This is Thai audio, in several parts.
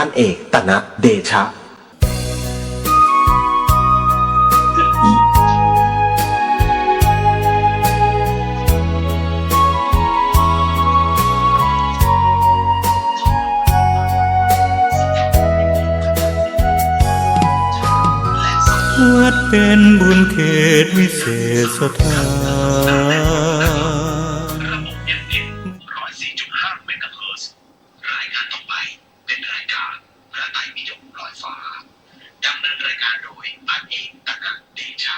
นเอกตนะเดชะวัดเป็นบุญเขตวิเศษสถาน104.5 เมกะเฮิรตซ์ รายการต่อไปเป็นรายการพระไตรปิฎกลอยฟ้าดำเนินรายการโดยพันเอกตนะเดชะ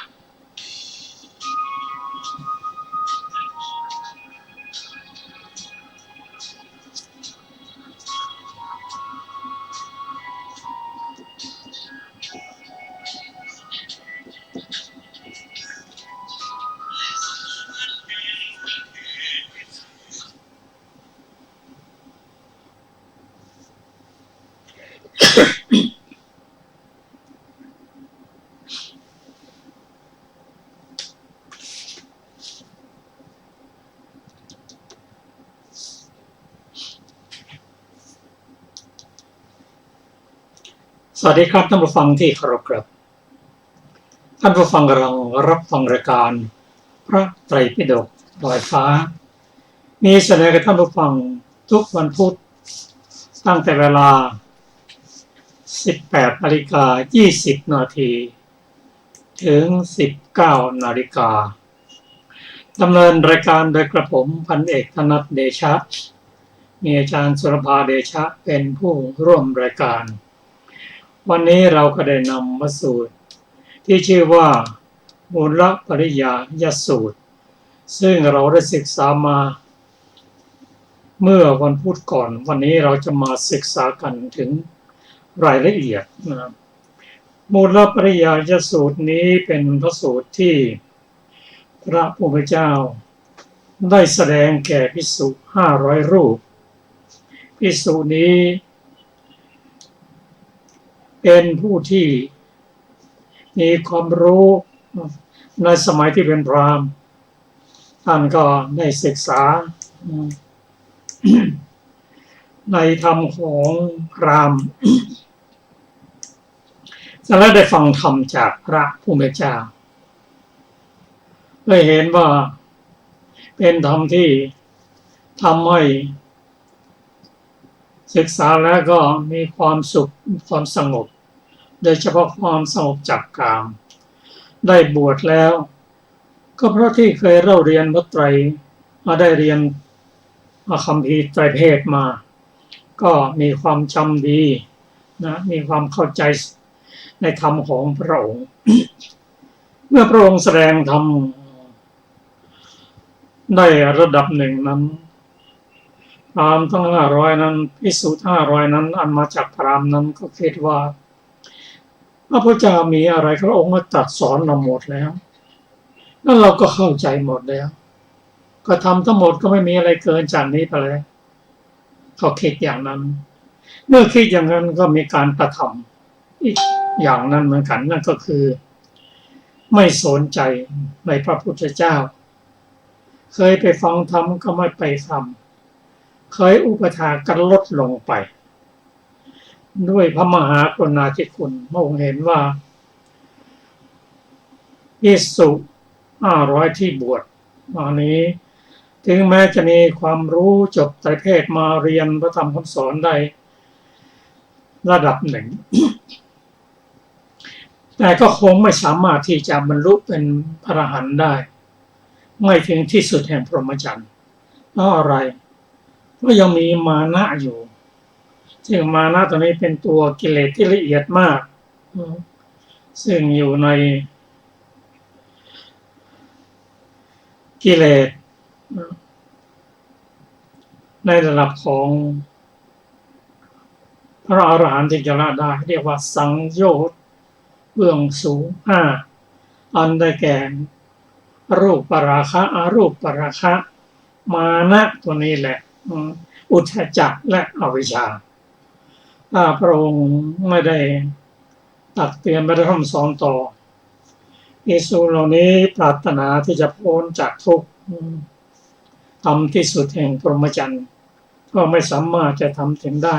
สวัสดีครับท่านผู้ฟังที่เคารพครับท่านผู้ฟังกำลังรับฟังรายการพระไตรปิฎกลอยฟ้ามีเสนอกับท่านผู้ฟังทุกวันพุธตั้งแต่เวลา 18:20 นาทีถึง 19:00 นาฬิกาดำเนินรายการโดยกระผมพันเอกธนัทเดชะมีอาจารย์สุรภาเดชะเป็นผู้ร่วมรายการวันนี้เราก็ได้นำมาสูตรที่ชื่อว่ามูลปริยายสูตรซึ่งเราได้ศึกษามาเมื่อวันพุธก่อนวันนี้เราจะมาศึกษากันถึงรายละเอียดนะครับมูลปริยายสูตรนี้เป็นพระสูตรที่พระพุทธเจ้าได้แสดงแก่ภิกษุ500 รูปภิกษุนี้เป็นผู้ที่มีความรู้ในสมัยที่เป็นพราหมณ์ท่านก็ได้ศึกษาในธรรมของพราหมณ์แล้วได้ฟังธรรมจากพระผู้เป็นเจ้าได้เห็นว่าเป็นธรรมที่ทำให้ศึกษาแล้วก็มีความสุขความสงบโดยเฉพาะความสงบจากกามได้บวชแล้วก็เพราะที่เคยเล่าเรียนพระไตรมาได้เรียนคัมภีร์ไตรเพศมาก็มีความจำดีนะมีความเข้าใจในธรรมของพระองค์ เมื่อพระองค์แสดงธรรมได้ระดับหนึ่งนั้นพราหมณ์ทั้ง500นั้นภิกษุ500นั้นอันมาจากพราหมณ์นั้นก็คิดว่าพระพุทธเจ้ามีอะไรพระองค์ก็ตรัสสอนเราหมดแล้วแล้วเราก็เข้าใจหมดแล้วก็ทำทั้งหมดก็ไม่มีอะไรเกินจากนี้ไปแล้วเขาคิดอย่างนั้นเมื่อคิดอย่างนั้นก็มีการกระทำอีกอย่างนั้นเหมือนกันนั่นก็คือไม่สนใจในพระพุทธเจ้าเคยไปฟังธรรมก็ไม่ไปทำเคยอุปถากกันลดลงไปด้วยพระมหากรุณาธิคุณพระองค์เห็นว่าภิกษุ500ที่บวชมานี้ถึงแม้จะมีความรู้จบไตรเพศมาเรียนพระธรรมคำสอนได้ระดับหนึ่ง แต่ก็คงไม่สามารถที่จะบรรลุเป็นพระอรหันต์ได้ไม่ถึงที่สุดแห่งพรหมจรรย์เพราะอะไรก็ยังมีมานะอยู่ซึ่งมานะตัวนี้เป็นตัวกิเลสที่ละเอียดมากซึ่งอยู่ในกิเลสในระดับของพระอรหันต์ที่จะละได้เรียกว่าสังโยชน์เบื้องสูง5อันได้แก่รูปปราคะอรูปปราคะมานะตัวนี้แหละอุทธัจจะและอวิชชาถ้าพระองค์ไม่ได้ตักเตือนไม่ได้ทำสอนต่อภิกษุเหล่านี้ปรารถนาที่จะพ้นจากทุกข์ทำที่สุดแห่งพรหมจรรย์ก็ไม่สามารถจะทำถึงได้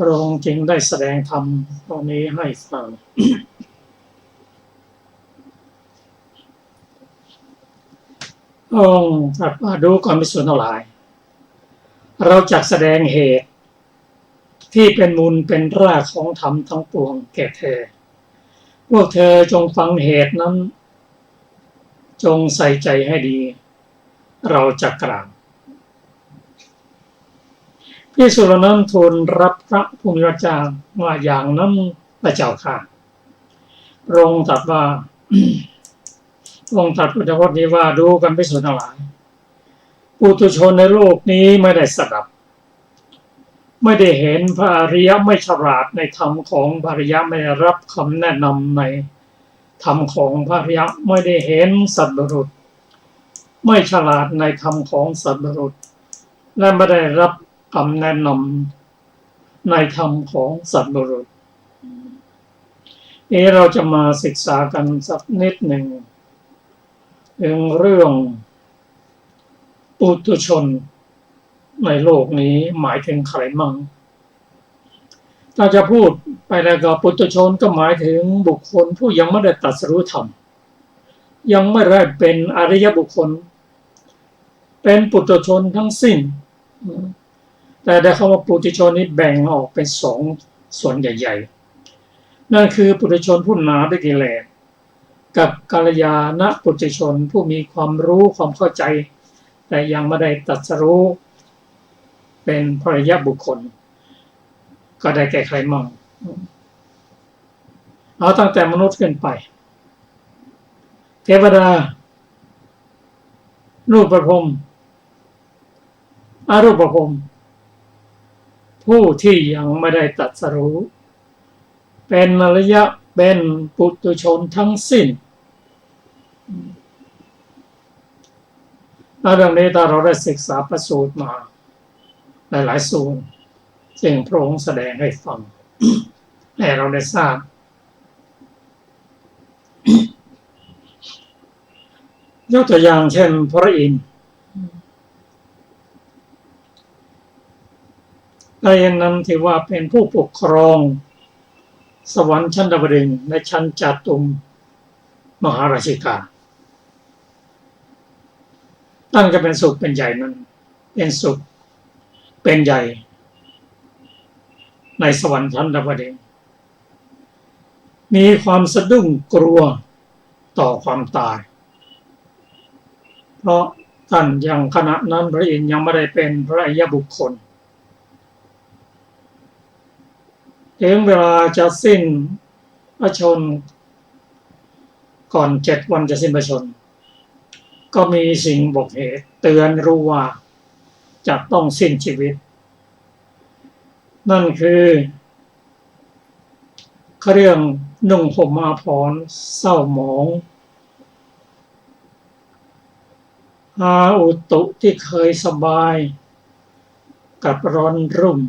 พระองค์จึงได้แสดงธรรมตรงนี้ให้ฟัง องค์ตรัสว่าดูก่อนภิกษุทั้งหลายเราจักแสดงเหตุที่เป็นมูลเป็นรากของธรรมทั้งปวงแก่เธอพวกเธอจงฟังเหตุนั้นจงใส่ใจให้ดีเราจะกล่าวภิกษุเหล่านั้นทูลรับพระผู้มีพระเจ้าว่าอย่างนั้นพระเจ้าค่ะพระองค์ตรัสว่า องค์ตรัสพุทธวจนะนี้ว่าดูกันภิกษุทั้งหลายปุถุชนในโลกนี้ไม่ได้สดับไม่ได้เห็นพระอริยะไม่ฉลาดในธรรมของพระอริยะไม่ได้รับคำแนะนำในธรรมของพระอริยะไม่ได้เห็นสัตว์บุรุษไม่ฉลาดในธรรมของสัตว์บุรุษและไม่ได้รับคำแนะนำในธรรมของสัตว์บุรุษนี้เราจะมาศึกษากันสักนิดหนึ่งเรื่องปุถุชนในโลกนี้หมายถึงใครมั่งถ้าจะพูดไปแล้วก็ปุถุชนก็หมายถึงบุคคลผู้ยังไม่ได้ตรัสรู้ธรรมยังไม่ได้เป็นอริยบุคคลเป็นปุถุชนทั้งสิ้นแต่ได้คำว่าปุถุชนนี้แบ่งออกเป็นสองส่วนใหญ่ๆนั่นคือปุถุชนผู้หนาด้วยกิเลสกับกัลยาณปุถุชนผู้มีความรู้ความเข้าใจแต่ยังไม่ได้ตรัสรู้เป็นพระอริยบุคคลก็ได้แก่ใครมั่งเอาตั้งแต่มนุษย์ขึ้นไปเทวดารูปพรหมอรูปพรหมผู้ที่ยังไม่ได้ตรัสรู้เป็นอริยะเป็นปุถุชนทั้งสิ้นเรื่องนี้ถ้าเราได้ศึกษาพระสูตรมาหลายๆสูตรซึ่งพระองค์แสดงให้ฟัง ให้เราได้ทราบยกตัวอย่างเช่นพระอินทร์พระอินทร์นั้นถือว่าเป็นผู้ปกครองสวรรค์ชั้นดาวดึงส์ในชั้นจาตุมมหาราชิกาตั้งจะเป็นสุขเป็นใหญ่นั้นเป็นสุขเป็นใหญ่ในสวรรค์ชั้นดาวดึงส์มีความสะดุ้งกลัวต่อความตายเพราะท่านยังขณะนั้นพระอินทร์ยังไม่ได้เป็นพระอริยบุคคลถึงเวลาจะสิ้นพระชนก่อน7 วันจะสิ้นพระชนก็มีสิ่งบอกเหตุเตือนรู้ว่าจะต้องสิ้นชีวิตนั่นคือเรื่องนุ่งห่มอาภรณ์เศร้าหมองอาอุตุที่เคยสบายกับร้อนรุ่ม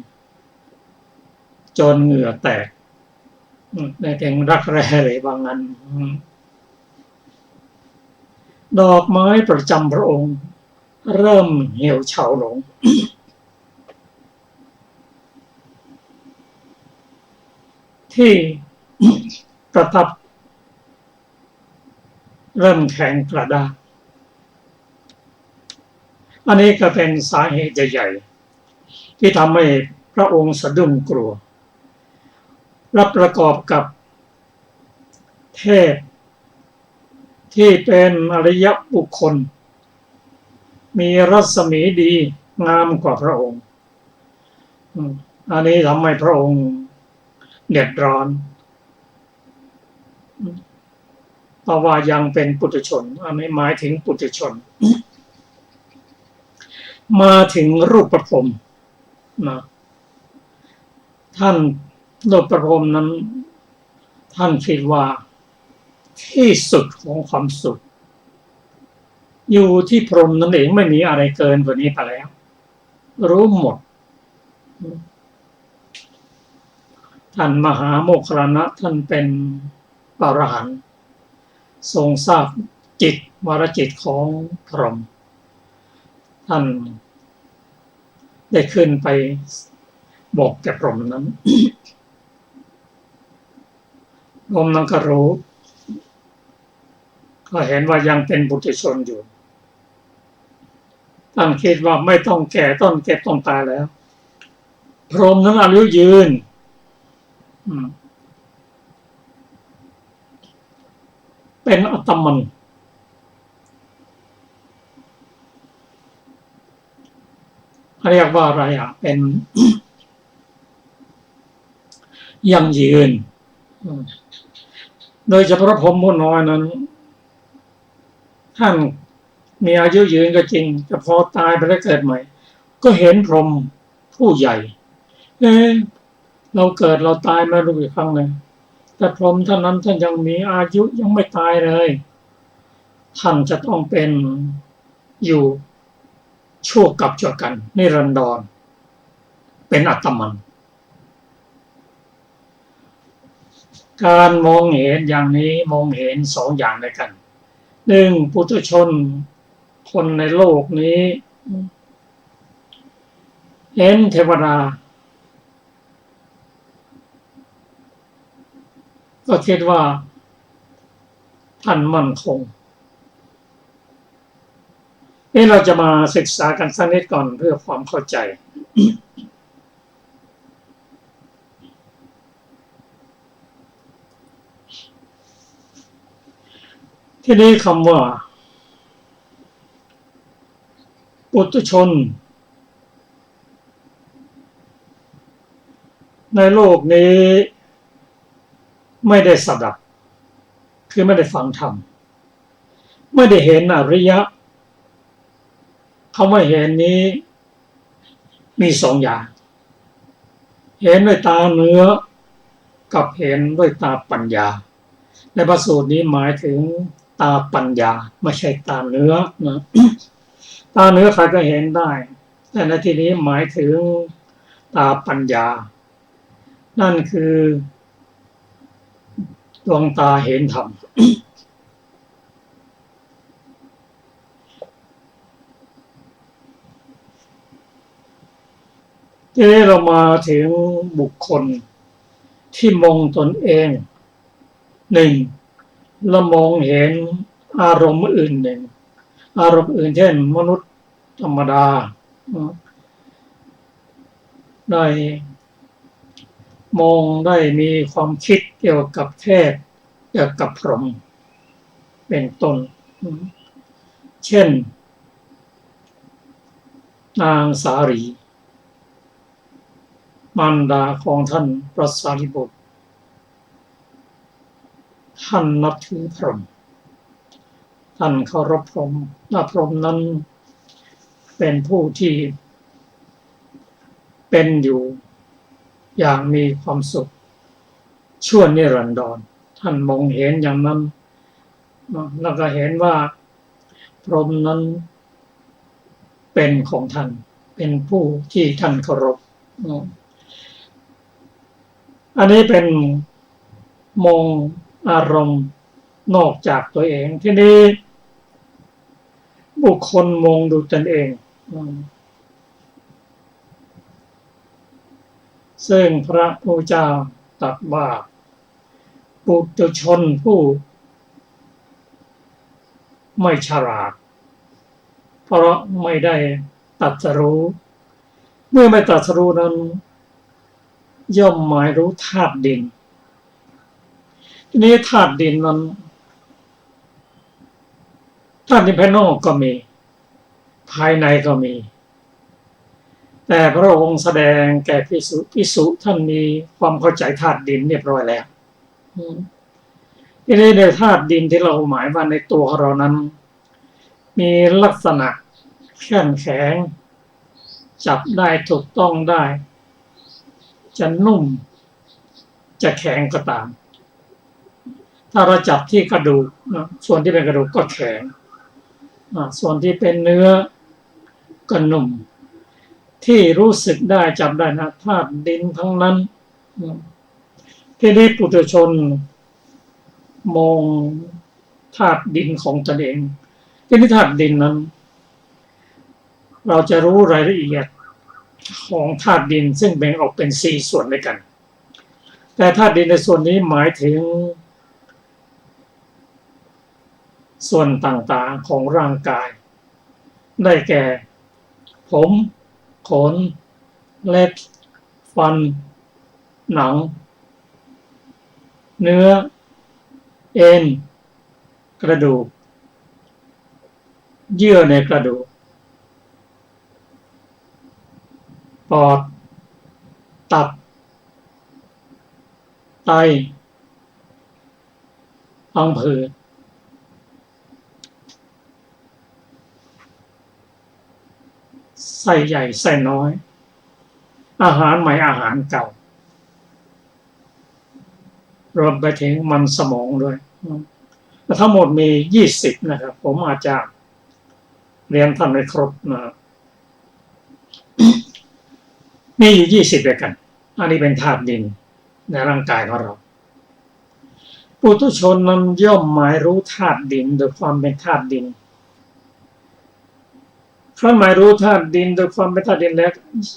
จนเหงื่อแตกในแห่งรักแร้เลยบางนั้นดอกไม้ประจำพระองค์เริ่มเหี่ยวเฉาลง ที่ประทับเริ่มแข็งกระด้างอันนี้ก็เป็นสาเหตุใหญ่ๆที่ทำให้พระองค์สะดุ้งกลัวและประกอบกับเทพที่เป็นอริยบุคคลมีรัศมีดีงามกว่าพระองค์อันนี้ทำให้พระองค์เดือดร้อนเพราะว่ายังเป็นปุถุชนอันนี้หมายถึงปุถุชน มาถึงรูปประพรมนะท่านรูปประพรมนั้นท่านคิดว่าที่สุดของความสุขอยู่ที่พรหมนั่นเองไม่มีอะไรเกินกว่านี้ไปแล้วรู้หมดท่านมหาโมคคัลลานะท่านเป็นอรหันต์ทรงทราบจิตวรจิตของพรหมท่านได้ขึ้นไป บอกแก่พรหมนั้น พรหมนั้นก็รู้ก็เห็นว่ายังเป็นบุตุชนอยู่ท่านคิดว่าไม่ต้องแก่ต้องเจ็บต้องตายแล้วพรหมนั้นอายุยืนเป็นอัตมันเรียกว่าอะไรเป็น ยั่งยืนโดยเฉพาะพรหมผู้น้อยนั้นท่านมีอายุยืนก็จริงแต่พอตายไปแล้วเกิดใหม่ก็เห็นพรหมผู้ใหญ่เราเกิดเราตายมารู้อีกครั้งหนึ่งแต่พรหมท่านนั้นท่านยังมีอายุยังไม่ตายเลยท่านจะต้องเป็นอยู่ชั่วกับชั่วกันนิรันดรเป็นอัตมันการมองเห็นอย่างนี้มองเห็นสองอย่างด้วยกันหนึ่งปุถุชนคนในโลกนี้เห็นเทวดาก็คิดว่าท่านมั่นคงเราจะมาศึกษากันสักนิดก่อนเพื่อความเข้าใจที่นี้คำว่าปุถุชนในโลกนี้ไม่ได้สดับคือไม่ได้ฟังธรรมไม่ได้เห็นอริยะเขาไม่เห็นนี้มีสองอย่างเห็นด้วยตาเนื้อกับเห็นด้วยตาปัญญาในพระสูตรนี้หมายถึงตาปัญญาไม่ใช่ตาเนื้อนะตาเนื้อใครก็เห็นได้แต่ในที่นี้หมายถึงตาปัญญานั่นคือดวงตาเห็นธรรมทีนี้เรามาถึงบุคคลที่มองตนเองหนึ่งเรามองเห็นอารมณ์อื่นหนึ่งอารมณ์อื่นเช่นมนุษย์ธรรมดาได้มองได้มีความคิดเกี่ยวกับเทพเกี่ยวกับพรหมเป็นต้นเช่นนางสารีมารดาของท่านพระสารีบุตรท่านนับถือพรหมท่านเคารพพรหมพรหมนั้นเป็นผู้ที่เป็นอยู่อย่างมีความสุขชั่วนิรันดรท่านมองเห็นอย่างนั้นแล้วก็เห็นว่าพรหมนั้นเป็นของท่านเป็นผู้ที่ท่านเคารพอันนี้เป็นมองอารมณ์นอกจากตัวเองที่นี้บุคคลมองดูตนเองซึ่งพระพุทธเจ้าตรัสว่าปุถุชนผู้ไม่ฉลาดเพราะไม่ได้ตรัสรู้เมื่อไม่ตรัสรู้นั้นย่อมหมายรู้ธาตุดินทีนี้ธาตุดินนั้นธาตุดินภายนอกก็มีภายในก็มีแต่พระองค์แสดงแก่ภิกษุท่านมีความเข้าใจธาตุดินเรียบร้อยแล้วทีนี้ในธาตุดินที่เราหมายว่าในตัวเรานั้นมีลักษณะแข็งจับได้ถูกต้องได้จะนุ่มจะแข็งก็ตามถ้าเราจับที่กระดูกส่วนที่เป็นกระดูกก็แข็งส่วนที่เป็นเนื้อก็นุ่มที่รู้สึกได้จับได้นะธาตุดินทั้งนั้นที่นี้ปุถุชนมองธาตุดินของตนเองที่นี้ธาตุดินนั้นเราจะรู้รายละเอียด ของธาตุดินซึ่งแบ่งออกเป็น4ส่วนด้วยกันแต่ธาตุดินในส่วนนี้หมายถึงส่วนต่างๆของร่างกายได้แก่ผมขนเล็บฟันหนังเนื้อเอ็นกระดูกเยื่อในกระดูกปอดตับไตพังผืดไส้ใหญ่ไส้น้อยอาหารใหม่อาหารเก่ารวมไปถึงมันสมองด้วยทั้งหมดมี20นะครับผมอาจจะเรียนท่านไม่ครบนะมีอยู่20ด้วยกันอันนี้เป็นธาตุดินในร่างกายของเราปุถุชนนั้นย่อมหมายรู้ธาตุดินโดยความเป็นธาตุดินครั้นหมายรู้ธาตุดินโดยความเป็นธาตุดินแล้ว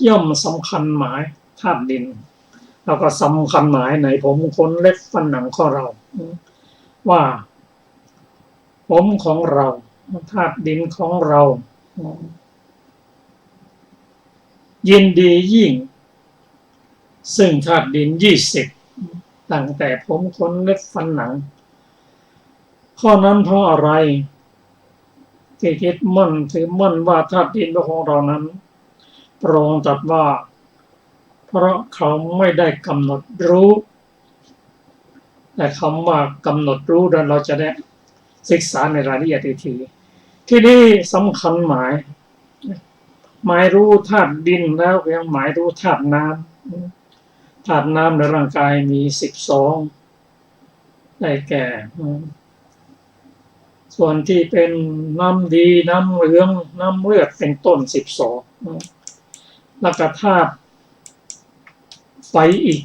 ย่อมสำคัญหมายธาตุดินแล้วก็สำคัญหมายในผมขนเล็บฟันหนังของเราว่าผมของเราธาตุดินของเรายินดียิ่งซึ่งธาตุดิน20ตั้งแต่ผมขนเล็บฟันหนังข้อนั้นเพราะอะไรที่คิดมั่นถือมั่นว่าธาตุดินของเรานั้นพระองค์ตรัสว่าเพราะเขาไม่ได้กำหนดรู้แต่คำว่ากำหนดรู้นั้นเราจะได้ศึกษาในรายละเอียดอีกทีที่นี่สำคัญหมายรู้ธาตุดินแล้วยังหมายรู้ธาตุน้ำธาตุน้ำในร่างกายมี12ได้แก่ส่วนที่เป็นน้ำดีน้ำเหลืองน้ำเลือดเป็นต้น12แล้วก็ธาตุไฟอีก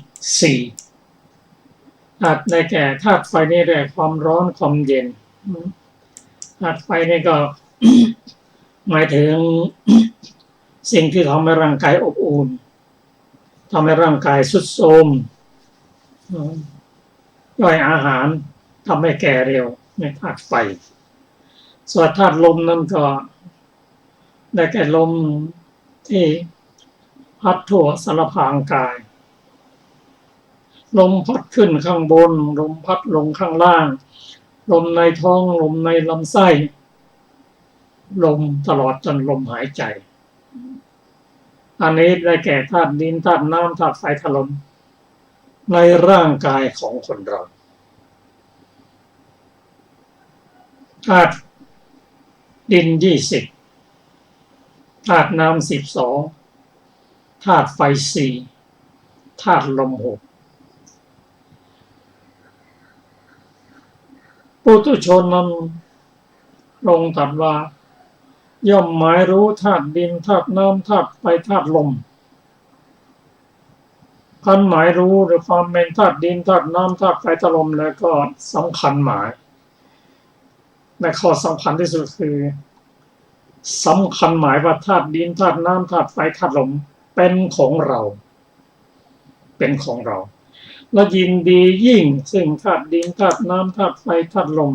4ธาตุได้แก่ธาตุไฟนี่ได้ความร้อนความเย็นธาตุไฟนี่ก็ หมายถึงสิ่งที่ทำให้ร่างกายอบอุ่นทำให้ร่างกายทรุดโทรมย่อยอาหารทำให้แก่เร็วในธาตุไฟส่วนธาตุลมนั่นก็ได้แก่ลมที่พัดทั่วสารพางกายลมพัดขึ้นข้างบนลมพัดลงข้างล่างลมในท้องลมในลำไส้ลมตลอดจนลมหายใจอันนี้ได้แก่ธาตุดินธาตุน้ำธาตุไฟธาตุลมในร่างกายของคนเราธาตุดิน20ธาตุน้ำ12ธาตุไฟ4ธาตุลม6ปุถุชนนั้นลงตรัสว่าย่อมหมายรู้ธาตุดินธาตุน้ำธาตุไฟธาตุลมการหมายรู้หรือความเป็นธาตุดินธาตุน้ำธาตุไฟธาตุลมแล้วก็สำคัญหมายในข้อสำคัญที่สุดคือสำคัญหมายว่าธาตุดินธาตุน้ำธาตุไฟธาตุลมเป็นของเราเป็นของเราและยินดียิ่งซึ่งธาตุดินธาตุน้ำธาตุไฟธาตุลม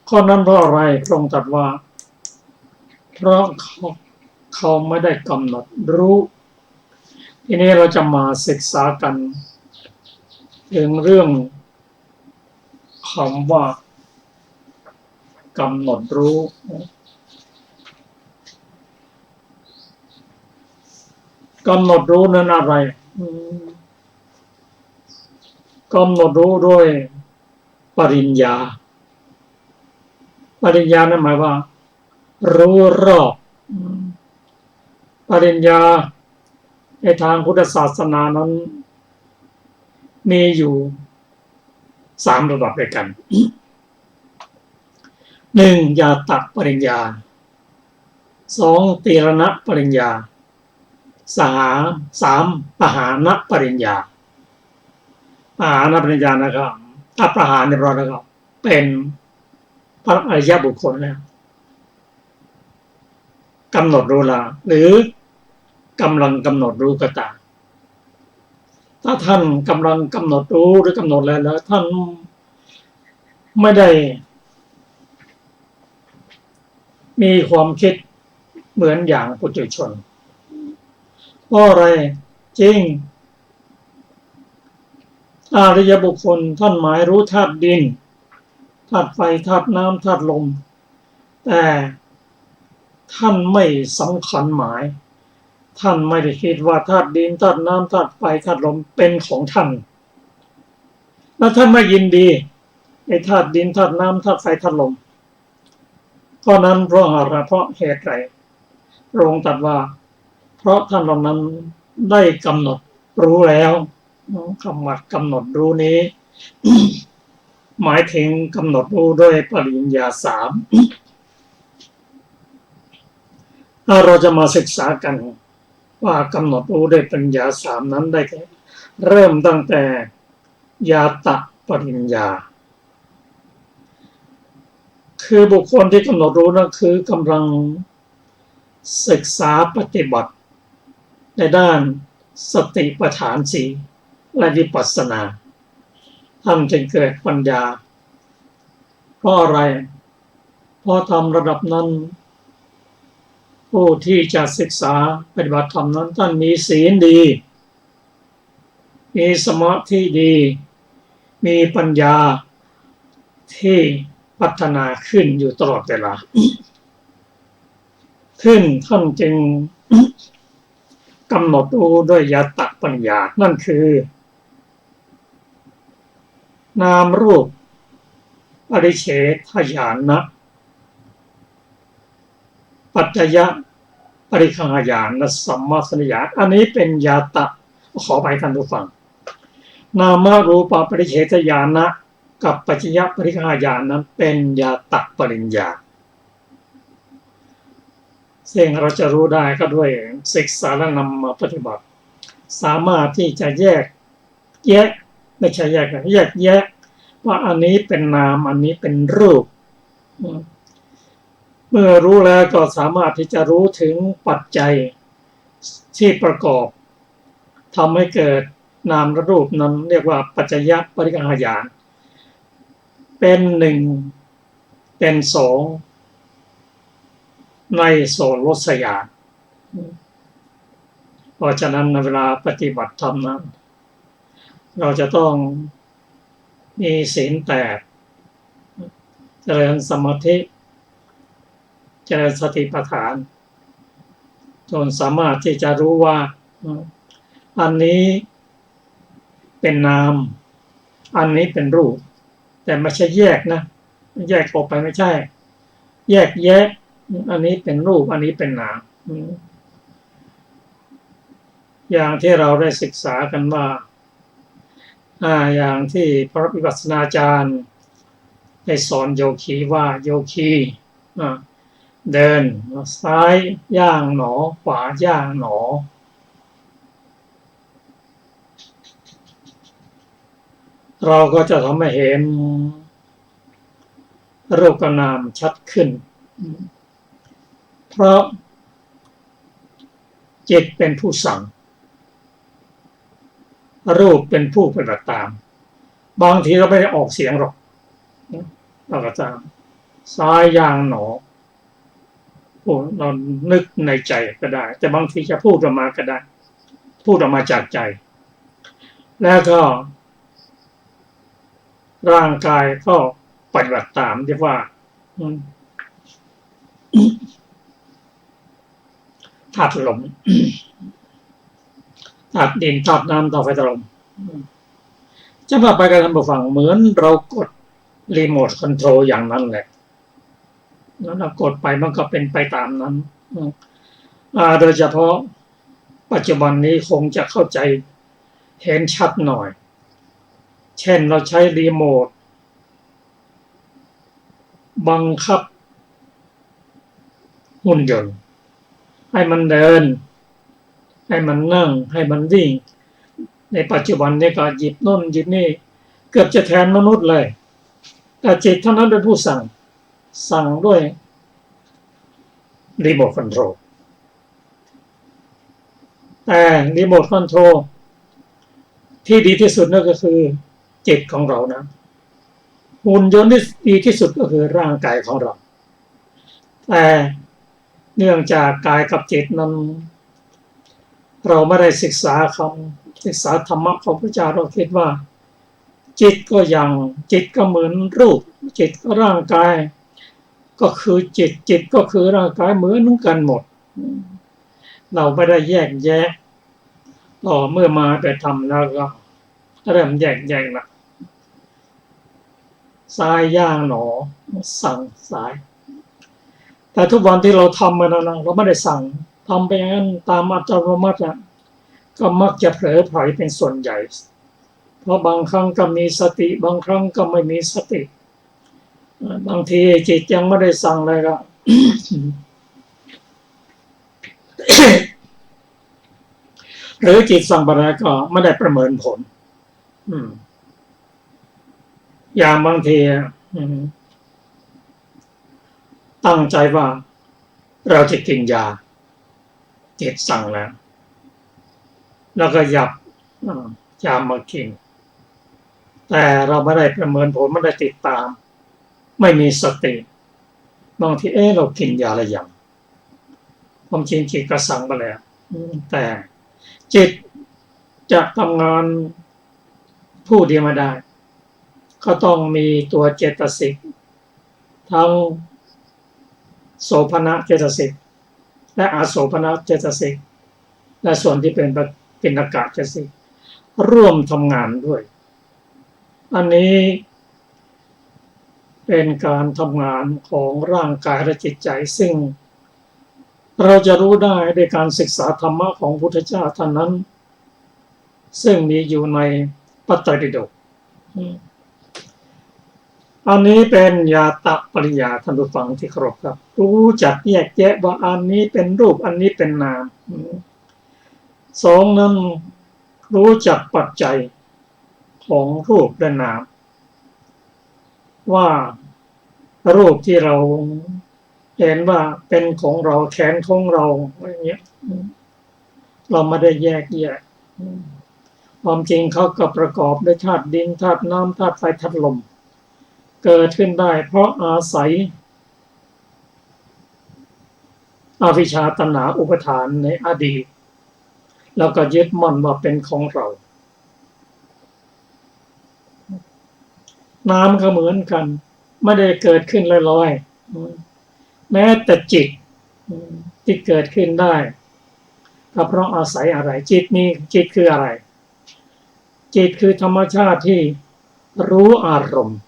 ข้อนั้นเพราะอะไรพระองค์ตรัสว่าเพราะเขาไม่ได้กำหนดรู้ทีนี้เราจะมาศึกษากันถึงเรื่องคำว่ากำหนดรู้กำหนดรู้นั้นอะไรกำหนดรู้ด้วยปริญญานั้นหมายว่ารู้รอบปริญญาในทางพุทธศาสนานั้นมีอยู่3ระดับด้วยกัน1ญาตปริญญา2ตีรณปริญญา3ปหานปริญญาปหานปริญญานะครับถ้าปหานในเรานะครับเป็นพระอริยบุคคลแล้วกำหนดรู้ละหรือ กำลังกำหนดรู้ก็ตามถ้าท่านกำลังกำหนดรู้หรือกำหนดแล้วท่านไม่ได้มีความคิดเหมือนอย่างปุถุชนเพราะอะไรจริงอริยบุคคลท่านหมายรู้ธาตุดินธาตุไฟธาตุน้ำธาตุลมแต่ท่านไม่สำคัญหมายท่านไม่ได้คิดว่าธาตุดินธาตุน้ำธาตุไฟธาตุลมเป็นของท่านแล้วท่านไม่ยินดีในธาตุดินธาตุน้ำธาตุไฟธาตุลมเพราะนั้นเพราะอะไรเพราะเหตุไรพระองค์ตรัสว่าเพราะท่านเหล่านั้นได้กำหนดรู้แล้วคำว่ากำหนดรู้นี้ หมายถึงกำหนดรู้ด้วยปริญญาสามถ้าเราจะมาศึกษากันว่ากำหนดรู้ด้วยปริญญาสามนั้นได้เริ่มตั้งแต่ญาตะปริญญาคือบุคคลที่กำหนดรู้นั่นคือกำลังศึกษาปฏิบัติในด้านสติปัฏฐานสี่และวิปัสสนาท่านจึงเกิดปัญญาเพราะอะไรเพราะทำระดับนั้นผู้ที่จะศึกษาปฏิบัติธรรมนั้นท่านมีศีลดีมีสมาธิดีมีปัญญาที่พัฒนาขึ้นอยู่ตลอดเวลาขึ้นท่านจึงกำหนดรู้ด้วยญาตะปัญญานั่นคือนามรูปปริเฉทญาณปัจจยปริคังญาณและสัมมาสัญญาณอันนี้เป็นญาตะขอไปท่านผู้ฟังนามรูปปริเฉทญาณกับปัจจยปริคังญาณนั้นเป็นญาตะปริญญาซึ่งเราจะรู้ได้ก็ด้วยศึกษาและนำมาปฏิบัติสามารถที่จะแยกแยะไม่ใช่แยกแยะว่าอันนี้เป็นนามอันนี้เป็นรูปเมื่อรู้แล้วก็สามารถที่จะรู้ถึงปัจจัยที่ประกอบทำให้เกิดนามและรูปนั้นเรียกว่าปัจจยปริคังญาณเป็นหนึ่งเป็นสองในโสรสญาณเพราะฉะนั้นในเวลาปฏิบัติธรรมนั้นเราจะต้องมีศีลแปดเจริญสมาธิเจริญสติปัฏฐานจนสามารถที่จะรู้ว่าอันนี้เป็นนามอันนี้เป็นรูปแต่ไม่ใช่แยกนะแยกออกไปไม่ใช่แยกแยะอันนี้เป็นรูปอันนี้เป็นนามอย่างที่เราได้ศึกษากันว่าอย่างที่พระวิปัสสนาจารย์ได้สอนโยคีว่าโยคีเดินซ้ายย่างหนอขวาย่างหนอเราก็จะทำให้เห็นรูปกับนามชัดขึ้นเพราะจิตเป็นผู้สั่งรูปเป็นผู้ปฏิบัติตามบางทีเราไม่ได้ออกเสียงหรอกเราก็จะซ้ายย่างหนอเรานึกในใจก็ได้แต่บางทีจะพูดออกมาก็ได้พูดออกมาจากใจแล้วก็ร่างกายก็ปฏิบัติตามเรียกว่าธาตุลมธาตุดินธาตุน้ำธาตุไฟธาตุลมจะพาไปกันท่านผู้ฟังเหมือนเรากดรีโมทคอนโทรลอย่างนั้นแหละแล้วเรากดไปมันก็เป็นไปตามนั้นโดยเฉพาะปัจจุบันนี้คงจะเข้าใจเห็นชัดหน่อยเช่นเราใช้รีโมทบังคับหุ่นยนต์ให้มันเดินให้มันนั่งให้มันวิ่งในปัจจุบันนี้ก็หยิบโน่นหยิบนี่เกือบจะแทนมนุษย์เลยแต่จิตเท่านั้นเป็นผู้สั่งด้วยรีโมทคอนโทรล แต่รีโมทคอนโทรลที่ดีที่สุดนั่นก็คือจิตของเรานะหุ่นยนต์ที่ดีที่สุดก็คือร่างกายของเราแต่เนื่องจากกายกับจิตนั้นเราไม่ได้ศึกษาธรรมะของพระเจ้าเราคิดว่าจิตก็อย่างจิตก็เหมือนรูปจิตก็ร่างกายก็คือจิตก็คือร่างกายเหมือนกันหมดเราไม่ได้แยกแยะต่อเมื่อมาไปทำแล้วก็เริ่มแยกแยะละซ้ายย่างหนอสั่งซ้ายแต่ทุกวันที่เราทำมันนะเราไม่ได้สั่งทำไปอย่างนั้นตามอัตโนมัติก็มักจะเผลอไผลเป็นส่วนใหญ่เพราะบางครั้งก็มีสติบางครั้งก็ไม่มีสติบางทีจิตยังไม่ได้สั่งเลยก็ หรือจิตสั่งไปแล้วก็ไม่ได้ประเมินผลอย่างบางทีตั้งใจว่าเราจะกินยาจิตสั่งแล้วก็หยับยามากินแต่เราไม่ได้ประเมินผลไม่ได้ติดตามไม่มีสติบางทีเรากินยาอะไรอย่างความจริงจิตก็สั่งไปแล้วแต่จิตจะทำงานผู้เดียวไม่ได้ก็ต้องมีตัวเจตสิกทั้งโสภณเจตสิกและอโสภณเจตสิกและส่วนที่เป็นปิณกะเจตสิกร่วมทำงานด้วยอันนี้เป็นการทำงานของร่างกายและจิตใจซึ่งเราจะรู้ได้ด้วยการศึกษาธรรมะของพุทธเจ้าเท่านั้นซึ่งมีอยู่ในปไตรปิฎกอันนี้เป็นญาตปริญญาท่านผู้ฟังที่เคารพครับรู้จักแยกแยะว่าอันนี้เป็นรูปอันนี้เป็นนามสองนั้นรู้จักปัจจัยของรูปและนามว่ารูปที่เราเห็นว่าเป็นของเราแขนของเราอะไรเงี้ยเราไม่ได้แยกแยะความจริงเขาก็ประกอบด้วยธาตุดินธาตุน้ำธาตุไฟธาตุลมเกิดขึ้นได้เพราะอาศัยอวิชชาตัณหาอุปทานในอดีตแล้วก็ยึดมั่นว่าเป็นของเราน้ำก็เหมือนกันไม่ได้เกิดขึ้นลอยๆแม้แต่จิตที่เกิดขึ้นได้ก็เพราะอาศัยอะไรจิตคืออะไรจิตคือธรรมชาติที่รู้อารมณ์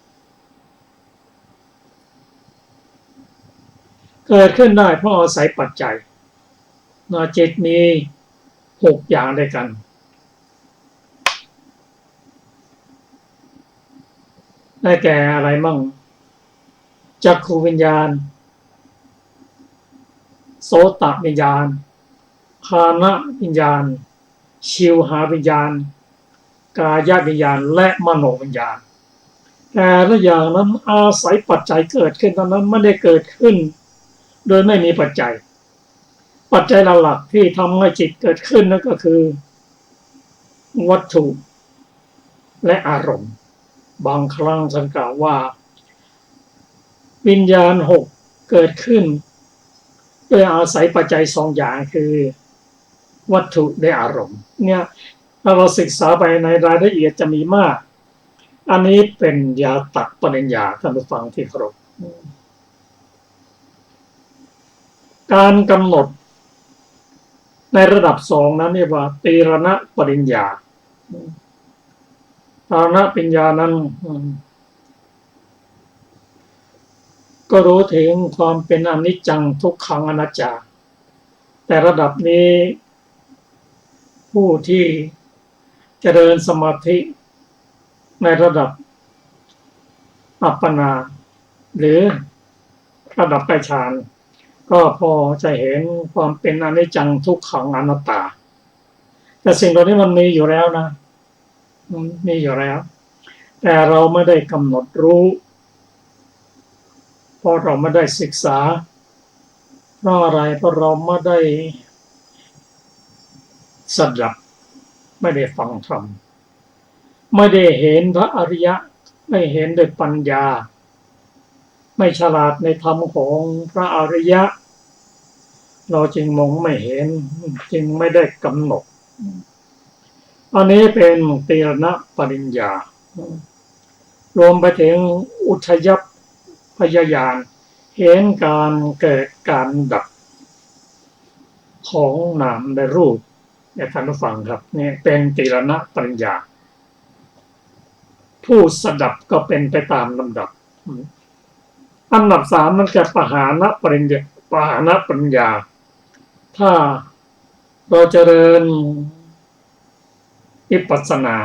เกิดขึ้นได้เพราะอาศัยปัจจัยจิตมี6อย่างด้วยกันได้แก่อะไรมั่งจักขุวิญญาณโสตวิญญาณฆานวิญญาณชิวหาวิญญาณกายวิญญาณและมโนวิญญาณแต่ละอย่างนั้นอาศัยปัจจัยเกิดขึ้นตอนนั้นไม่ได้เกิดขึ้นโดยไม่มีปัจจัยหลักที่ทำให้จิตเกิดขึ้นนั่นก็คือวัตถุและอารมณ์บางครั้งท่านกล่าวว่าวิญญาณ6เกิดขึ้นโดยอาศัยปัจจัย2อย่างคือวัตถุและอารมณ์เนี่ยถ้าเราศึกษาไปในรายละเอียดจะมีมากอันนี้เป็นญาตปริญญาท่านผู้ฟังที่เคารพการกำหนดในระดับ2นั้นเรียกว่าตีรณปริญญาตีรณปริญญานั้นก็รู้ถึงความเป็นอนิจจังทุกขังอนัตตาแต่ระดับนี้ผู้ที่เจริญสมาธิในระดับอัปปนาหรือระดับฌานก็พอจะเห็นความเป็นอนิจจังทุกขังอนัตตาแต่สิ่งเหล่านี้มันมีอยู่แล้วนะมีอยู่แล้วแต่เราไม่ได้กำหนดรู้เพราะเราไม่ได้ศึกษาเพราะอะไรเพราะเราไม่ได้ สดับไม่ได้ฟังธรรมไม่ได้เห็นพระอริยะไม่เห็นด้วยปัญญาไม่ฉลาดในธรรมของพระอริยะเราจึงมองไม่เห็นจึงไม่ได้กำหนดอันนี้เป็นตีรณปริญญารวมไปถึงอุทยพยญาณเห็นการเกิดการดับของนามในรูปเนี่ยท่านผู้ฟังครับนี่เป็นตีรณปริญญาผู้สดับก็เป็นไปตามลำดับอันดับสามมันจะปหานปริญญาปหานปริญญาถ้าเราเจริญวิปัสสนา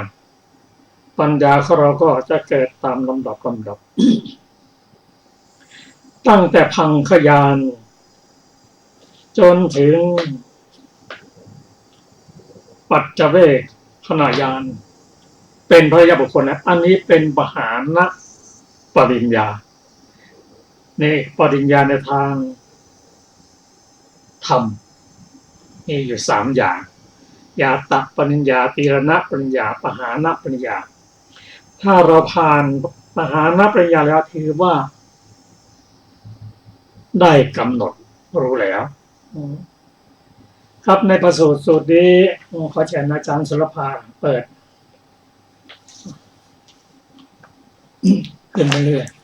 ปัญญาของเราก็จะเกิดตามลำดับ ตั้งแต่พังคญาณจนถึงปัจจเวกขณญาณเป็นพระยาบุคคลนะอันนี้เป็นปหานปริญญาในปริญญาในทางธรรมมีอยู่สามอย่างญาตปริญญาตีรณปริญญาปหานปริญญาถ้าเราผ่านปหานปริญญาแล้วถือว่าได้กำหนดรู้แล้วครับในประสูตรนี้ขอเชิญอาจารย์สุรภาเปิดขึ้นเรื่อยๆ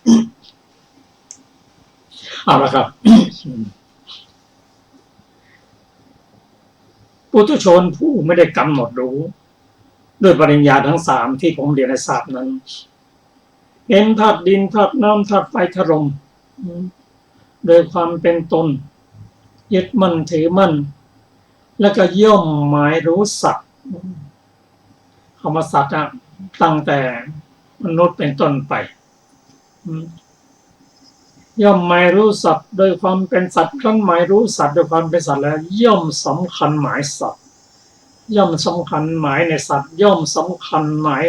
เอาละครับปุถุชนผู้ไม่ได้กำหนดรู้ด้วยปริญญาทั้งสามที่ผมเรียนในศาสตร์นั้นเห็นธาตุดินธาตุน้ำธาตุไฟธาตุลมโดยความเป็นตนยึดมั่นถือมั่นแล้วก็ย่อมหมายรู้สัตว์คำว่าสัตว์ตั้งแต่มนุษย์เป็นต้นไปย่อมหมายรู้สัตว์โดยความเป็นสัตว์ครั้นหมายรู้สัตว์โดยความเป็นสัตว์แล้วย่อมสำคัญหมายสัตว์ย่อมสำคัญหมายในสัตว์ย่อมสำคัญหมาย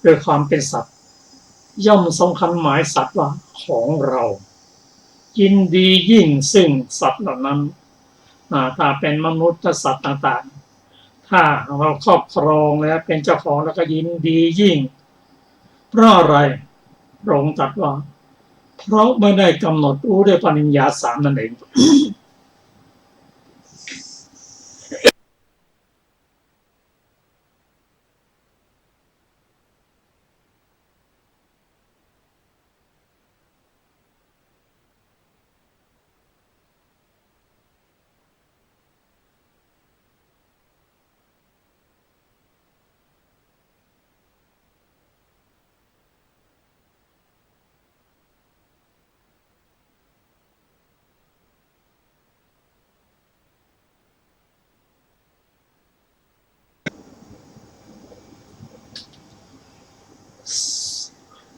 โดยความเป็นสัตว์ย่อมสำคัญหมายสัตว์ว่าของเรายินดียิ่งซึ่งสัตว์เหล่านั้นถ้าเป็นมนุษย์สัตว์ต่างๆถ้าเราครอบครองแล้วเป็นเจ้าของแล้วก็ยินดียิ่งเพราะอะไรพระองค์ตรัสว่าเพราะไม่ได้กำหนดรู้ด้วยปริญญาสามนั่นเอง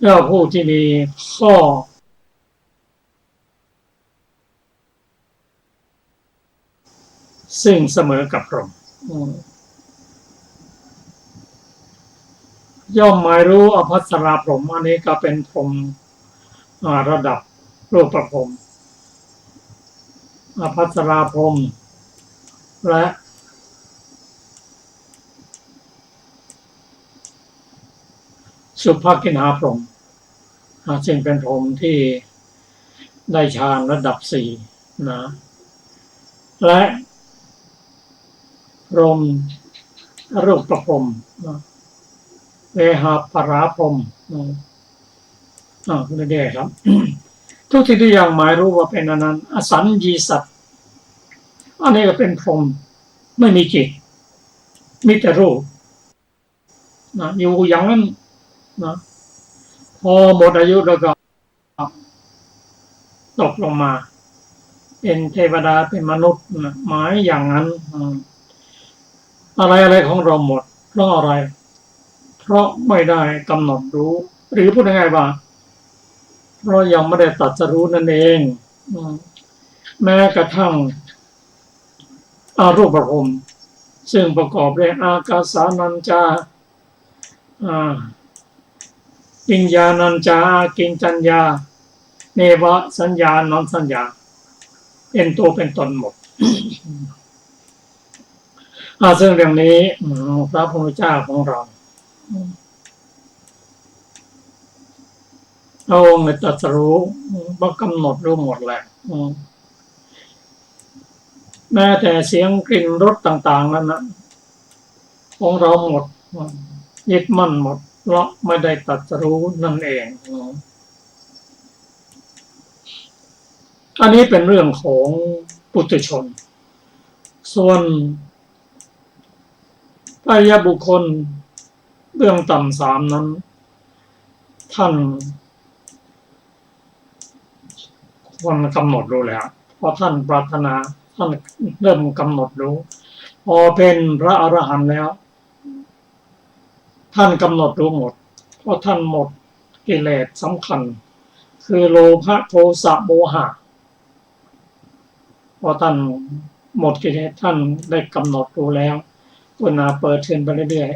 แล้วผู้ที่มีข้อซึ่งเสมอกับพรหมย่อมหมายรู้อภัสราพรหมอันนี้ก็เป็นพรหมระดับรูปพรหมอภัสราพรหมและสุภกินหาพรหมซึ่งเป็นพรหมที่ได้ฌานระดับสี่นะและพรหมรูปพรหมเวหาปราพรหมไม่ได้ครับ ทุกที่ทุกอย่างหมายรู้ว่าเป็นอนันต์อสัญญีสัตว์อันนี้ก็เป็นพรหมไม่มีจิตมีแต่รูปอยู่อย่างนั้นนะพอหมดอายุแล้วก็ตกลงมาเป็นเทวดาเป็นมนุษย์หมายอย่างนั้นอะไรของเราหมดเพราะอะไรเพราะไม่ได้กำหนดรู้หรือพูดง่ายๆว่าเพราะยังไม่ได้ตรัสรู้นั่นเองแม้กระทั่งรูปพรหมซึ่งประกอบด้วยอากาสานัญจาวิญญาณัญจากิญจัญญาเนวสัญญานันสัญญาเป็นตัวเป็นตนหมด ซึ่งเรื่องนี้พระพุทธเจ้าของเราพระองค์ตรัสรู้ว่ากำหนดรู้หมดแหละแม้แต่เสียงกลิ่นรสต่างๆนั้นนะของเราหมดยึดมั่นหมดเพราะไม่ได้ตรัสรู้นั่นเองอันนี้เป็นเรื่องของปุถุชนส่วนอริยบุคคลเบื้องต่ำสามนั้นท่านควรกำหนดรู้แล้วเพราะท่านปรารถนาท่านเริ่มกำหนดรู้พอเป็นพระอรหันต์แล้วท่านกำหนดรู้หมดเพราะท่านหมดกิเลสสำคัญคือโลภะโทสะโมหะพอท่านหมดกิเลสท่านได้กำหนดรู้แล้วตัวนาเปิดเทินไปเรื่อย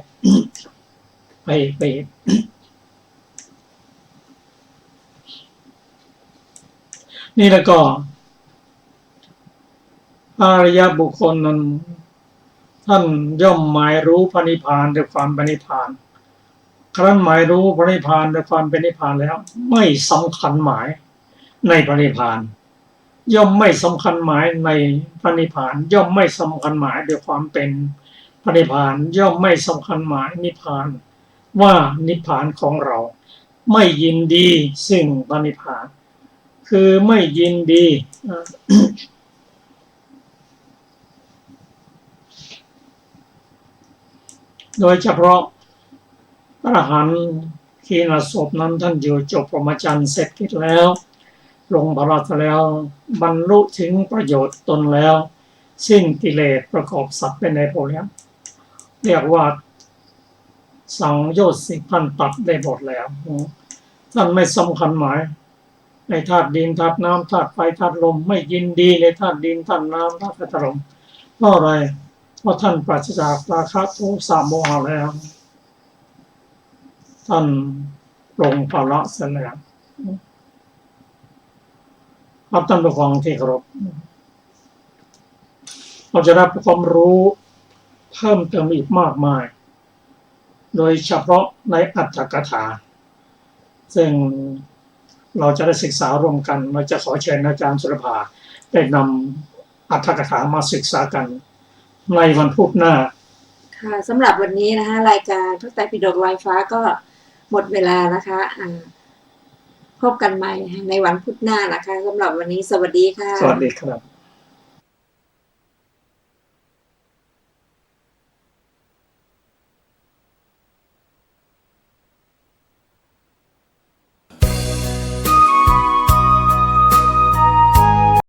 ๆไปนี่แล้วก็อริยบุคคลนั้นท่านย่อมหมายรู้พระนิพพานด้วยความเป็นนิพพานครั้นหมายรู้พระนิพพานด้วยความเป็นนิพพานแล้วไม่สำคัญหมายในพระนิพพานย่อมไม่สำคัญหมายในพระนิพพานย่อมไม่สำคัญหมายด้วยความเป็นพระนิพพานย่อมไม่สำคัญหมายนิพพานว่านิพพานของเราไม่ยินดีซึ่งพระนิพพานคือไม่ยินดีโดยเฉพาะพระอรหันต์ขีณาสพนั้นท่านอยู่จบพรหมจรรย์เสร็จกิจแล้วลงพระราชแล้วบรรลุถึงประโยชน์ตนแล้วสิ้นกิเลสประกอบสัตว์เป็นในโพแล้วเรียกว่าสังโยชน์10ท่านตัดได้หมดแล้วท่านไม่สำคัญหมายในธาตุดินธาตุน้ำธาตุไฟธาตุลมไม่ยินดีในธาตุดินธาตุน้ำธาตุไฟธาตุลมเพราะอะไรเพราะท่านปราศจากราคะโทสะโมหะแล้วท่านลงภาระเสร็จแล้วครับท่านผู้ฟังที่เคารพเราจะได้ความรู้เพิ่มเติมอีกมากมายโดยเฉพาะในอัตถกถาซึ่งเราจะได้ศึกษาร่วมกันเราจะขอเชิญอาจารย์สุรภาได้นำอัตถกถามาศึกษากันในวันพุธหน้าค่ะสำหรับวันนี้นะคะรายการพระไตรปิฎกลอยฟ้าก็หมดเวลานะคะพบกันใหม่ในวันพุธหน้านะคะสำหรับวันนี้สวัสดีค่ะสวัสดีครับ